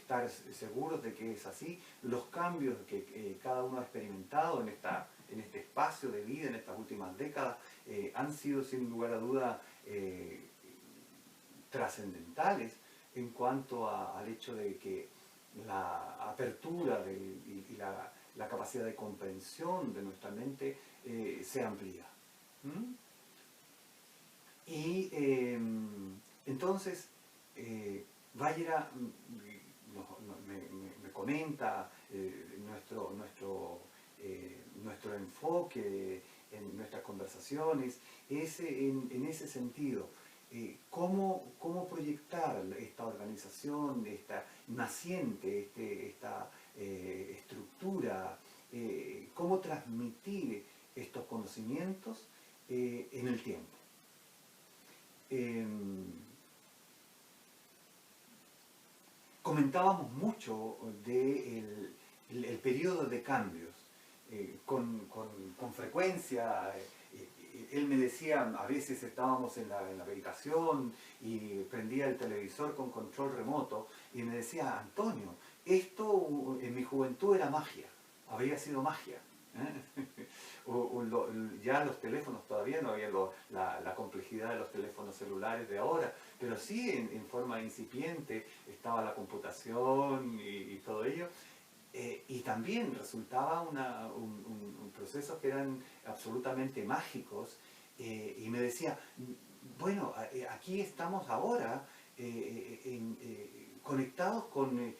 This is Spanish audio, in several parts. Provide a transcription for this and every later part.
estar seguros de que es así. Los cambios que cada uno ha experimentado en este espacio de vida, en estas últimas décadas, han sido sin lugar a duda trascendentales en cuanto al hecho de que la apertura y la capacidad de comprensión de nuestra mente se amplía. ¿Mm? Y entonces, Vajra me comenta nuestro enfoque en nuestras conversaciones es en ese sentido. ¿Cómo proyectar esta organización, esta naciente, esta estructura, cómo transmitir estos conocimientos en el tiempo? Comentábamos mucho del el periodo de cambios. Con frecuencia, él me decía, a veces estábamos en la habitación y prendía el televisor con control remoto y me decía, Antonio, esto en mi juventud era magia, había sido magia. Ya los teléfonos todavía no había la complejidad de los teléfonos celulares de ahora, pero sí en forma incipiente estaba la computación y todo ello. Y también resultaba un procesos que eran absolutamente mágicos, y me decía, bueno, aquí estamos ahora conectados con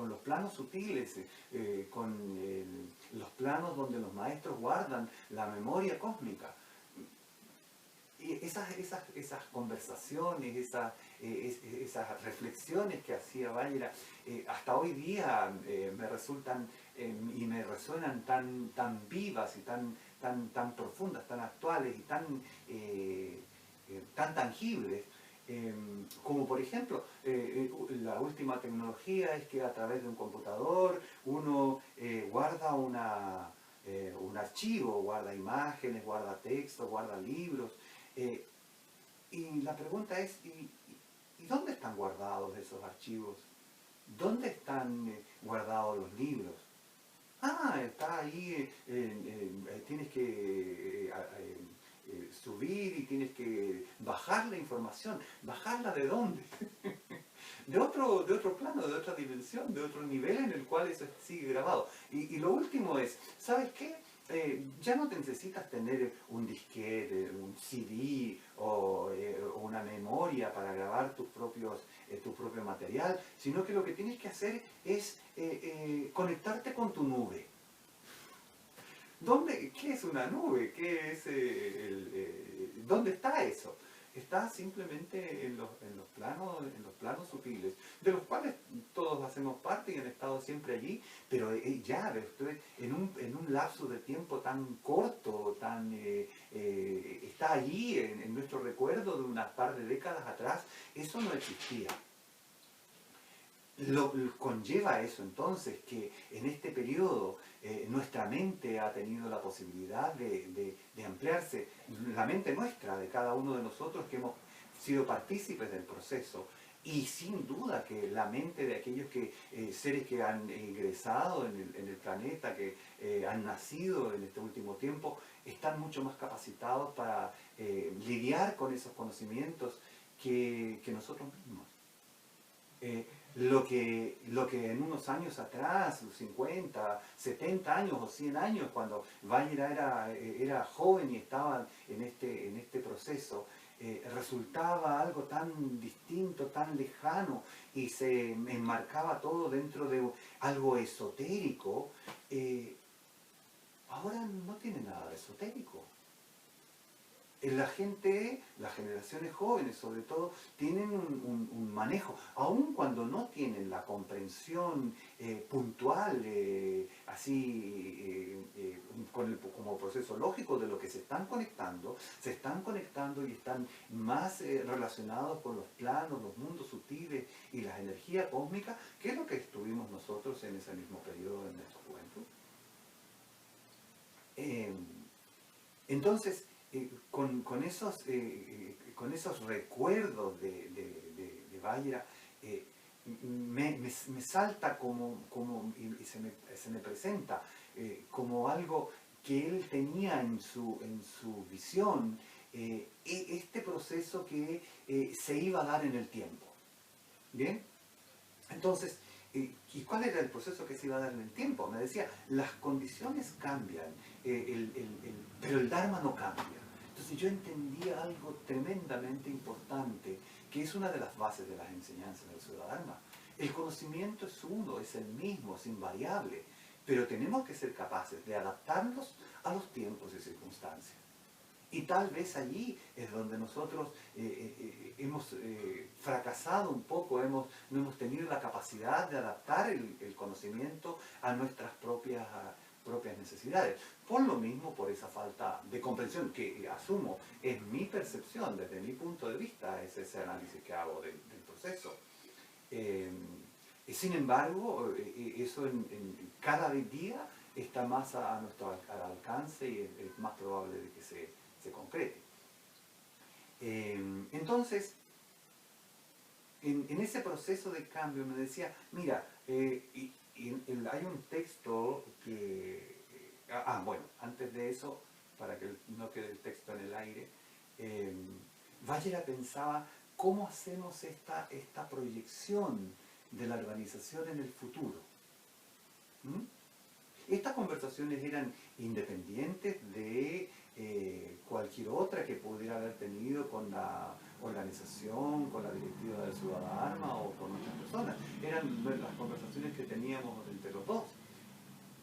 los planos sutiles, los planos donde los maestros guardan la memoria cósmica. Y esas conversaciones, esas reflexiones que hacía Vajra, hasta hoy día me resultan y me resuenan tan vivas y tan profundas, tan actuales y tan tangibles. Como por ejemplo, la última tecnología es que a través de un computador uno guarda un archivo, guarda imágenes, guarda textos, guarda libros. Y la pregunta es, ¿y dónde están guardados esos archivos? ¿Dónde están guardados los libros? Ah, está ahí, tienes que subir y tienes que bajar la información. ¿Bajarla de dónde? de otro plano, de otra dimensión, de otro nivel en el cual eso sigue grabado. Y lo último es, ¿sabes qué? Ya no te necesitas tener un disquete, un CD o una memoria para grabar tu propio material, sino que lo que tienes que hacer es conectarte con tu nube. ¿Qué es una nube? ¿Dónde está eso? Está simplemente en los planos sutiles, de los cuales todos hacemos parte y han estado siempre allí, pero ya en un lapso de tiempo tan corto, está allí en nuestro recuerdo de unas par de décadas atrás, eso no existía. Conlleva eso entonces que en este periodo nuestra mente ha tenido la posibilidad de ampliarse, la mente nuestra, de cada uno de nosotros que hemos sido partícipes del proceso, y sin duda que la mente de aquellos seres que han ingresado en el planeta, que han nacido en este último tiempo, están mucho más capacitados para lidiar con esos conocimientos que nosotros mismos. Lo que en unos años atrás, 50, 70 años o 100 años, cuando Vajra era joven y estaba en este proceso, resultaba algo tan distinto, tan lejano, y se enmarcaba todo dentro de algo esotérico, ahora no tiene nada de esotérico. La gente, las generaciones jóvenes sobre todo, tienen un manejo, aun cuando no tienen la comprensión puntual, como proceso lógico de lo que se están conectando y están más relacionados con los planos, los mundos sutiles y las energías cósmicas, que es lo que estuvimos nosotros en ese mismo periodo de nuestra juventud. Entonces, con esos recuerdos de Vajra, me salta y se me presenta como algo que él tenía en su visión, este proceso que se iba a dar en el tiempo. ¿Bien? Entonces, ¿y cuál era el proceso que se iba a dar en el tiempo? Me decía, las condiciones cambian, pero el Dharma no cambia. Entonces yo entendía algo tremendamente importante, que es una de las bases de las enseñanzas del Sudha-Dharma. El conocimiento es uno, es el mismo, es invariable, pero tenemos que ser capaces de adaptarnos a los tiempos y circunstancias. Y tal vez allí es donde nosotros hemos fracasado un poco, no hemos tenido la capacidad de adaptar el conocimiento a nuestras propias necesidades. Por lo mismo, por esa falta de comprensión, que asumo, es mi percepción, desde mi punto de vista, es ese análisis que hago del proceso. Sin embargo, eso cada día está más a nuestro alcance y es más probable de que se concrete. Entonces, en ese proceso de cambio me decía, mira, hay un texto que... bueno, antes de eso, para que no quede el texto en el aire, Vajra pensaba cómo hacemos esta proyección de la organización en el futuro. Estas conversaciones eran independientes de cualquier otra que pudiera haber tenido con la organización, con la directiva del Sudha-Dharma o con otras personas. Eran las conversaciones que teníamos entre los dos.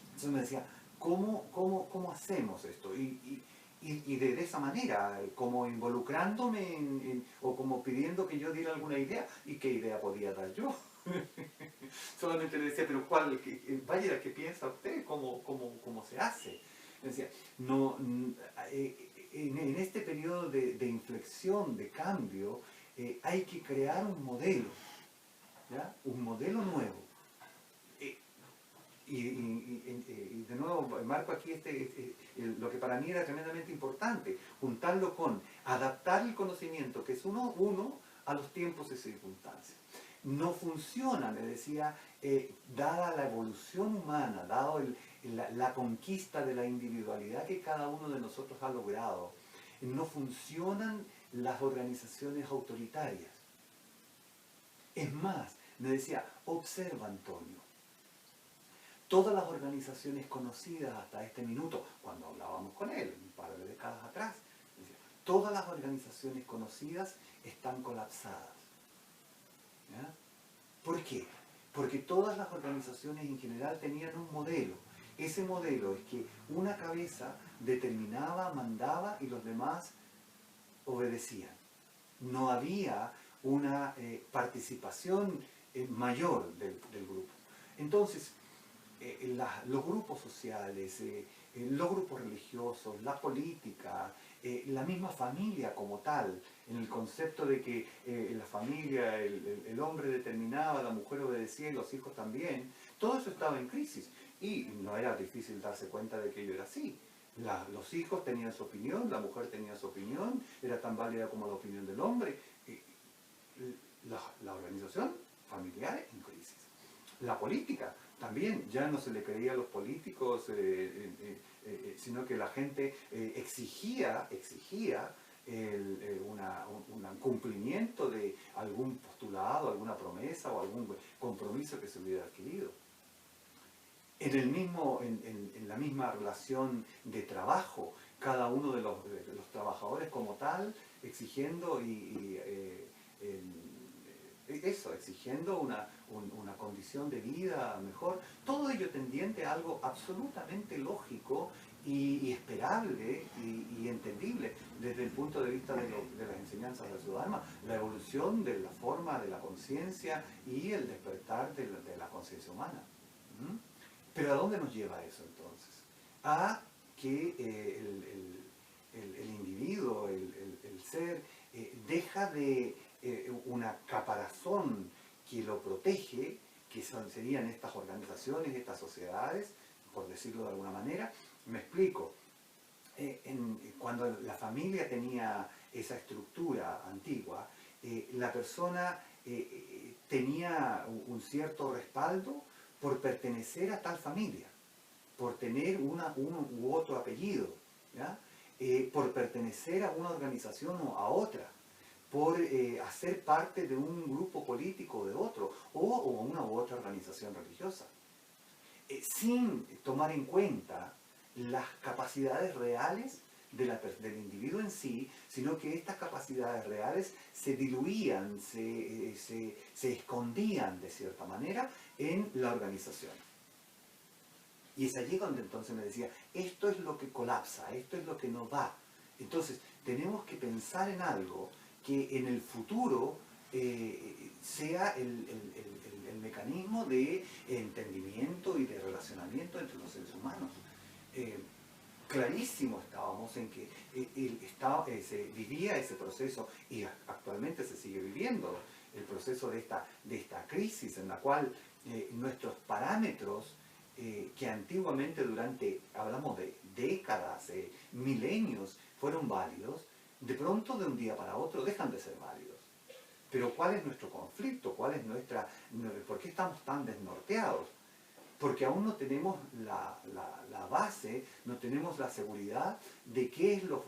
Entonces me decía, ¿cómo hacemos esto? Y de esa manera, como involucrándome o como pidiendo que yo diera alguna idea. ¿Y qué idea podía dar yo? Solamente le decía, pero Vajra, ¿qué piensa usted? ¿Cómo se hace? Me decía, no, en este periodo de inflexión, de cambio, hay que crear un modelo, ¿ya? Un modelo nuevo. Y de nuevo marco aquí lo que para mí era tremendamente importante, juntarlo con adaptar el conocimiento, que es uno a los tiempos y circunstancias. No funciona, me decía, dada la evolución humana, dado la conquista de la individualidad que cada uno de nosotros ha logrado, no funcionan las organizaciones autoritarias. Es más, me decía, observa, Antonio, todas las organizaciones conocidas hasta este minuto, cuando hablábamos con él, un par de décadas atrás, decía, todas las organizaciones conocidas están colapsadas. ¿Ya? ¿Por qué? Porque todas las organizaciones en general tenían un modelo. Ese modelo es que una cabeza determinaba, mandaba y los demás obedecían. No había una participación mayor del grupo. Entonces, los grupos sociales, los grupos religiosos, la política, la misma familia como tal, en el concepto de que en la familia el hombre determinaba, la mujer obedecía y los hijos también, todo eso estaba en crisis. Y no era difícil darse cuenta de que ello era así. Los hijos tenían su opinión, la mujer tenía su opinión, era tan válida como la opinión del hombre. La organización familiar en crisis. La política también, ya no se le creía a los políticos, sino que la gente exigía un cumplimiento de algún postulado, alguna promesa o algún compromiso que se hubiera adquirido. En la misma relación de trabajo, cada uno de los trabajadores como tal, exigiendo exigiendo una condición de vida mejor, todo ello tendiente a algo absolutamente lógico y esperable y entendible desde el punto de vista de las enseñanzas del Sudha-Dharma, la evolución de la forma de la conciencia y el despertar de la conciencia humana. Pero ¿a dónde nos lleva eso entonces? A que el individuo, el ser, deja de una caparazón que lo protege, que serían estas organizaciones, estas sociedades, por decirlo de alguna manera. Me explico. Cuando la familia tenía esa estructura antigua, la persona tenía un cierto respaldo por pertenecer a tal familia, por tener un u otro apellido, ¿ya? Por pertenecer a una organización o a otra, por hacer parte de un grupo político o de otro, o una u otra organización religiosa, sin tomar en cuenta las capacidades reales del individuo en sí, sino que estas capacidades reales se diluían, se escondían de cierta manera en la organización. Y es allí donde entonces me decía, esto es lo que colapsa, esto es lo que no va. Entonces, tenemos que pensar en algo que en el futuro sea el mecanismo de entendimiento y de relacionamiento entre los seres humanos. Eh, Clarísimo estábamos en que se vivía ese proceso y actualmente se sigue viviendo el proceso de esta crisis en la cual nuestros parámetros que antiguamente hablamos de décadas, milenios, fueron válidos, de pronto de un día para otro dejan de ser válidos. Pero ¿cuál es nuestro conflicto? ¿Por qué estamos tan desnorteados? Porque aún no tenemos la base, no tenemos la seguridad de qué es lo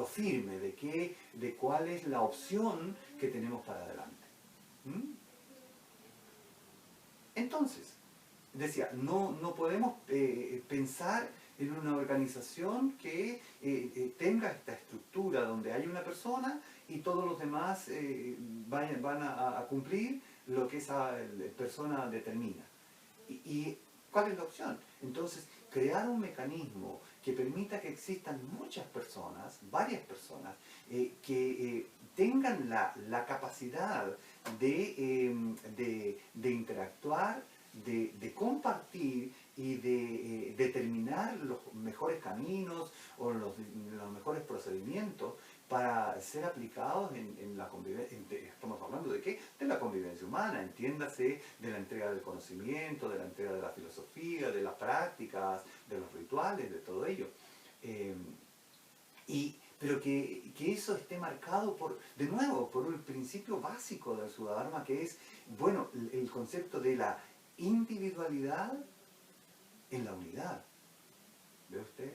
firme, de cuál es la opción que tenemos para adelante. ¿Mm? Entonces, decía, no podemos pensar en una organización que tenga esta estructura donde hay una persona y todos los demás van a cumplir lo que esa persona determina. ¿Y cuál es la opción? Entonces, crear un mecanismo que permita que existan muchas personas, varias personas, que tengan la capacidad de interactuar, de compartir y de determinar los mejores caminos o los mejores procedimientos para ser aplicados en la convivencia. Estamos hablando de qué? De la convivencia humana, entiéndase, de la entrega del conocimiento, de la entrega de la filosofía, de las prácticas, de los rituales, de todo ello. Pero que eso esté marcado de nuevo, por un principio básico del Sudharma, que es, bueno, el concepto de la individualidad en la unidad. ¿Ve usted?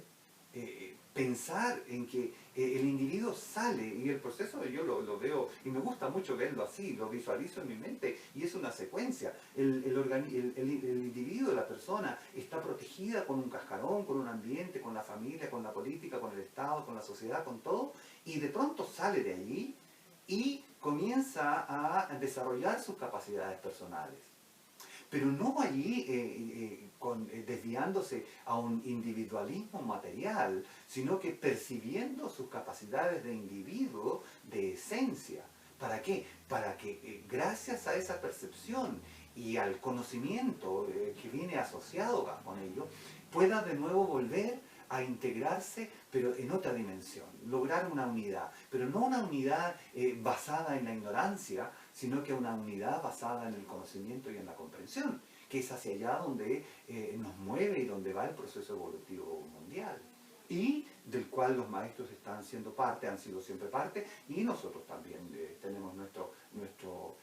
Pensar en que el individuo sale, y el proceso yo lo veo, y me gusta mucho verlo así, lo visualizo en mi mente, y es una secuencia. El individuo, la persona, está protegida con un cascarón, con un ambiente, con la familia, con la política, con el Estado, con la sociedad, con todo, y de pronto sale de allí y comienza a desarrollar sus capacidades personales. Pero no allí desviándose a un individualismo material, sino que percibiendo sus capacidades de individuo, de esencia. ¿Para qué? Para que gracias a esa percepción y al conocimiento que viene asociado con ello, pueda de nuevo volver a integrarse, pero en otra dimensión, lograr una unidad, pero no una unidad basada en la ignorancia, sino que una unidad basada en el conocimiento y en la comprensión, que es hacia allá donde nos mueve y donde va el proceso evolutivo mundial, y del cual los maestros están siendo parte, han sido siempre parte, y nosotros también tenemos nuestro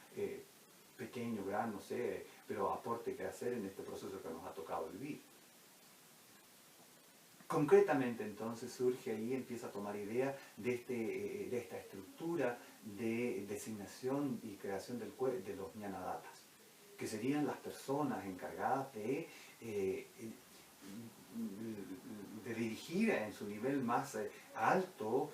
pequeño, gran, no sé, pero aporte que hacer en este proceso que nos ha tocado vivir. Concretamente entonces surge ahí, empieza a tomar idea de esta estructura de designación y creación de los ñanadatas, que serían las personas encargadas de dirigir en su nivel más alto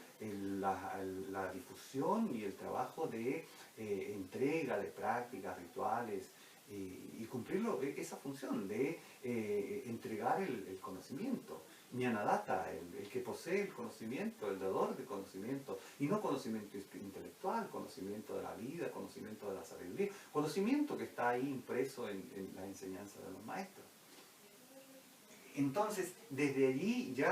la difusión y el trabajo de entrega de prácticas, rituales, y cumplir esa función de entregar el conocimiento. Ñanadatta, el que posee el conocimiento, el dador de conocimiento, y no conocimiento intelectual, conocimiento de la vida, conocimiento de la sabiduría, conocimiento que está ahí impreso en la enseñanza de los maestros. Entonces, desde allí ya